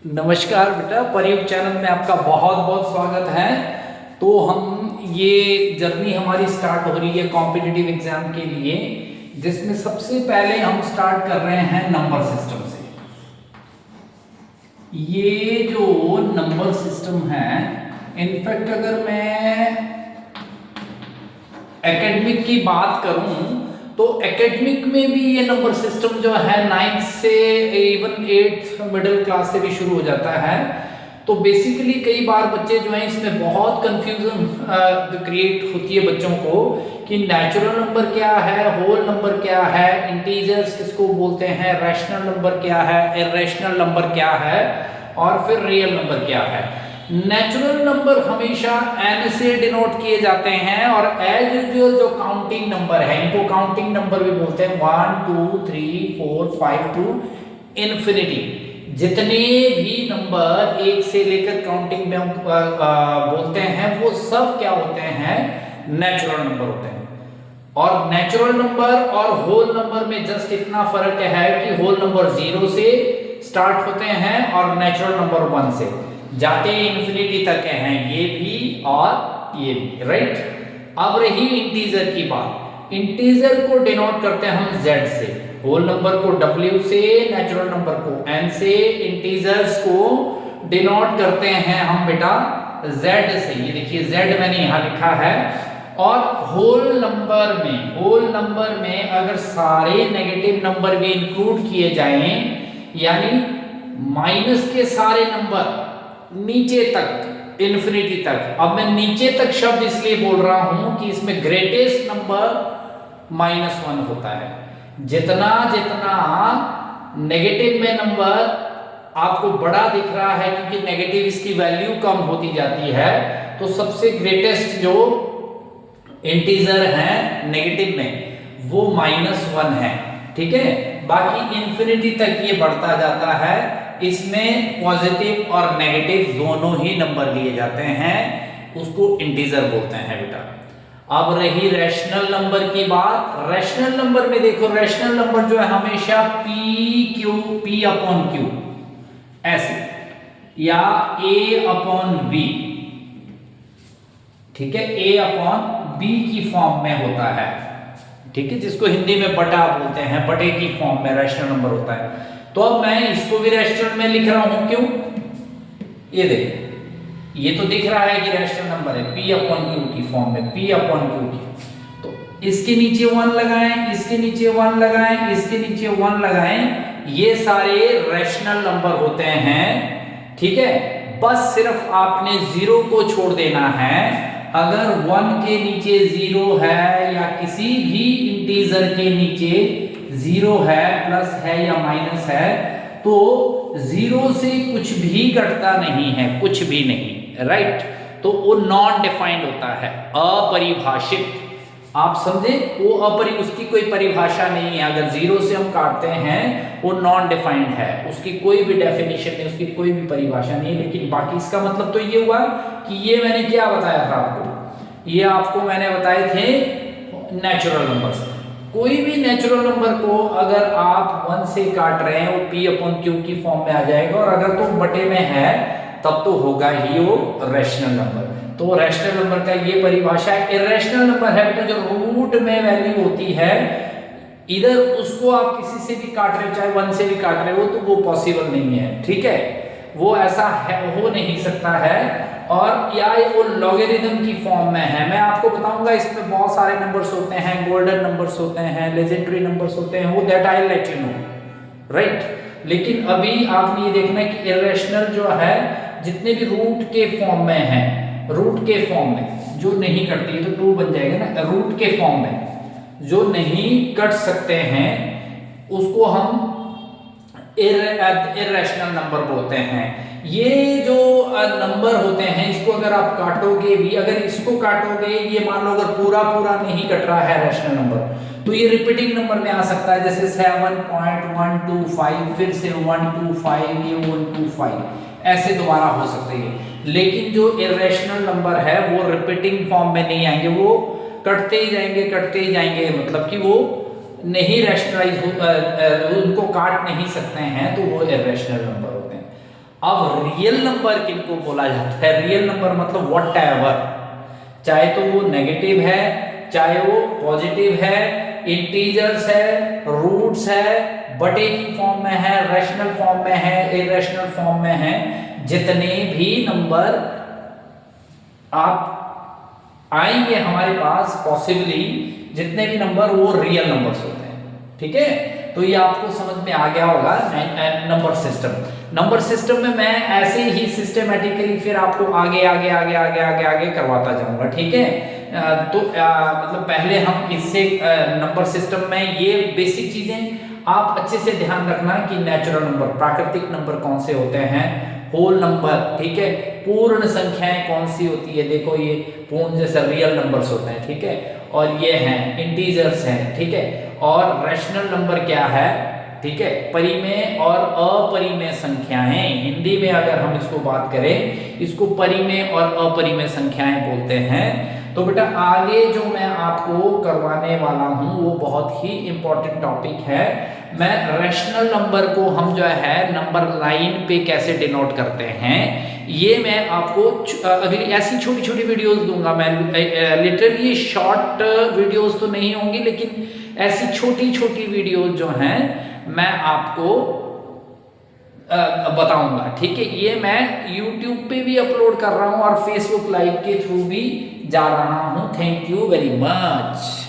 नमस्कार बेटा, परियुक्त चैनल में आपका बहुत बहुत स्वागत है। तो हम ये जर्नी हमारी स्टार्ट हो रही है कॉम्पिटिटिव एग्जाम के लिए, जिसमें सबसे पहले हम स्टार्ट कर रहे हैं नंबर सिस्टम से। ये जो नंबर सिस्टम है, इनफैक्ट अगर मैं एकेडमिक की बात करूं तो एकेडमिक में भी ये नंबर सिस्टम जो है 9th से इवन 8th मिडिल क्लास से भी शुरू हो जाता है। तो बेसिकली कई बार बच्चे जो हैं इसमें बहुत कंफ्यूजन क्रिएट होती है बच्चों को कि नेचुरल नंबर क्या है, होल नंबर क्या है, इंटीजर्स किसको बोलते हैं, रैशनल नंबर क्या है, इररेशनल नंबर क्या है और फिर रियल नंबर क्या है। नेचुरल नंबर हमेशा n से डिनोट किए जाते हैं और एज यूजुअल जो काउंटिंग नंबर है इनको काउंटिंग नंबर भी बोलते हैं। 1 2 3 4 5 टू इन्फिनिटी, जितने भी नंबर एक से लेकर काउंटिंग में बोलते हैं वो सब क्या होते हैं, नेचुरल नंबर होते हैं। और नेचुरल नंबर और होल नंबर में जस्ट इतना फर्क है कि होल नंबर 0 से स्टार्ट होते हैं और नेचुरल नंबर 1 से जाते इन्फिनिटी तक हैं, ये भी और ये भी, राइट। अब रही इंटीजर की बात। इंटीजर को डिनोट करते हैं हम z से, होल नंबर को w से, नेचुरल नंबर को n से, इंटीजर्स को डिनोट करते हैं हम बेटा z से। ये देखिए z मैंने यहां लिखा है। और होल नंबर में अगर सारे नेगेटिव नंबर भी इंक्लूड किए जाएं, यानी माइनस के सारे नंबर नीचे तक इन्फिनिटी तक। अब मैं नीचे तक शब्द इसलिए बोल रहा हूं कि इसमें ग्रेटेस्ट नंबर -1 होता है। जितना जितना नेगेटिव में नंबर आपको बड़ा दिख रहा है क्योंकि नेगेटिव इसकी वैल्यू कम होती जाती है, तो सबसे ग्रेटेस्ट जो इंटीजर है नेगेटिव में वो -1 है, ठीक है। बाकी इन्फिनिटी तक ये बढ़ता जाता है। इसमें पॉजिटिव और नेगेटिव दोनों ही नंबर लिए जाते हैं, उसको इंटीजर बोलते हैं बेटा। अब रही रैशनल नंबर की बात। रैशनल नंबर में देखो, रैशनल नंबर जो है हमेशा p अपॉन q ऐसे, या a अपॉन b, ठीक है, a अपॉन b की फॉर्म में होता है, ठीक है, जिसको हिंदी में बटा बोलते हैं, बटे की फॉर्म में रैशनल नंबर होता है। तो अब मैं इसको भी रैशनल में लिख रहा हूं, क्यों? ये देखो, ये तो दिख रहा है कि रैशनल नंबर है, p अपॉन q की फॉर्म में, p अपॉन q की। तो इसके नीचे 1 लगाएं, इसके नीचे 1 लगाएं, इसके नीचे 1 लगाएं, ये सारे रैशनल नंबर होते हैं, ठीक है। बस सिर्फ आपने 0 को छोड़ देना है। अगर 1 के नीचे 0 है या किसी भी इंटीजर के नीचे 0 है, प्लस है या माइनस है, तो 0 से कुछ भी घटता नहीं है, कुछ भी नहीं, राइट। तो वो नॉन डिफाइंड होता है, अपरिभाषित। आप समझे, वो उसकी कोई परिभाषा नहीं है। अगर 0 से हम काटते हैं वो नॉन डिफाइंड है, उसकी कोई भी डेफिनेशन नहीं, उसकी कोई भी परिभाषा नहीं। लेकिन बाकी इसका मतलब तो ये हुआ कि ये मैंने क्या बताया था आपको, ये आपको मैंने बताए थे नेचुरल नंबर्स। कोई भी नेचुरल नंबर को अगर आप 1 से काट रहे हैं वो p अपॉन q की फॉर्म में आ जाएगा, और अगर तो बटे में है तब तो होगा ही वो रैशनल नंबर। तो रैशनल नंबर का ये परिभाषा है। इररेशनल नंबर है बेटा जो रूट में वैल्यू होती है, इधर उसको आप किसी से भी काट रहे हो, चाहे 1 से भी काट रहे हो, तो वो पॉसिबल नहीं है, ठीक है, वो ऐसा है, हो नहीं सकता है। और या वो लॉगरिथम की फॉर्म में है। मैं आपको बताऊंगा इसमें बहुत सारे नंबर्स होते हैं, गोल्डन नंबर्स होते हैं, लेजेंडरी नंबर्स होते हैं, वो that I let you know, right. लेकिन अभी आपने ये देखना है कि इररेशनल जो है जितने भी रूट के फॉर्म में है, रूट के फॉर्म में जो नहीं कटती है, तो 2 बन जाएगा ना, रूट के फॉर्म में जो नहीं कट सकते हैं उसको हम इररेशनल नंबर बोलते हैं। ये जो नंबर होते हैं इसको अगर आप काटोगे भी, अगर इसको काटोगे, ये मान लो अगर पूरा नहीं कट रहा है रैशनल नंबर, तो ये रिपीटिंग नंबर में आ सकता है, जैसे 7.125, फिर से 125, ये 125, ऐसे दोबारा हो सकते हैं। लेकिन जो इररेशनल नंबर है वो रिपीटिंग फॉर्म में नहीं आएंगे, वो कटते ही जाएंगे, मतलब कि वो नहीं रैशनलाइज, उनको काट नहीं सकते हैं, तो वो इररेशनल नंबर होते हैं। अब रियल नंबर किनको बोला जाता है? रियल नंबर मतलब व्हाट एवर, चाहे तो वो नेगेटिव है, चाहे वो पॉजिटिव है, इंटीजर्स है, रूट्स है, बटे की फॉर्म में है, रैशनल फॉर्म में है, इरेशनल फॉर्म में है, जितने भी नंबर आप आएंगे हमारे पास पॉसिबली, जितने भी नंबर वो रियल नंबर्स होते हैं। ठीक है, तो ये आपको समझ में आ गया होगा नंबर सिस्टम। नंबर सिस्टम में मैं ऐसे ही सिस्टमेटिकली फिर आपको आगे आगे आगे आगे आगे आगे करवाता जाऊंगा। ठीक है, तो मतलब पहले हम इससे नंबर सिस्टम में ये बेसिक चीजें आप अच्छे से ध्यान रखना कि नेचुरल नंबर, प्राकृतिक नंबर कौन से होते हैं, होल नंबर, ठीक है, पूर्ण संख्याएं कौन सी होती है, देखो ये पूर्ण जैसे रियल नंबर्स होते हैं। ठीक है, और ये हैं इंटीजर्स हैं। ठीक है, और रैशनल नंबर क्या है? ठीक है, परिमेय और अपरिमेय संख्याएं, हिंदी में अगर हम इसको बात करें, इसको परिमेय और अपरिमेय संख्याएं बोलते हैं। तो बेटा आगे जो मैं आपको करवाने वाला हूं वो बहुत ही इंपॉर्टेंट टॉपिक है। मैं रैशनल नंबर को हम जो है नंबर लाइन पे कैसे डिनोट करते हैं, ये मैं आपको अगली ऐसी छोटी छोटी वीडियोस दूंगा। मैं लिटरली शॉर्ट वीडियोस तो नहीं होंगी, लेकिन ऐसी छोटी छोटी वीडियोस जो हैं मैं आपको बताऊंगा। ठीक है, ये मैं YouTube पे भी अपलोड कर रहा हूं और Facebook लाइव के थ्रू भी जा रहा हूं। Thank you very much.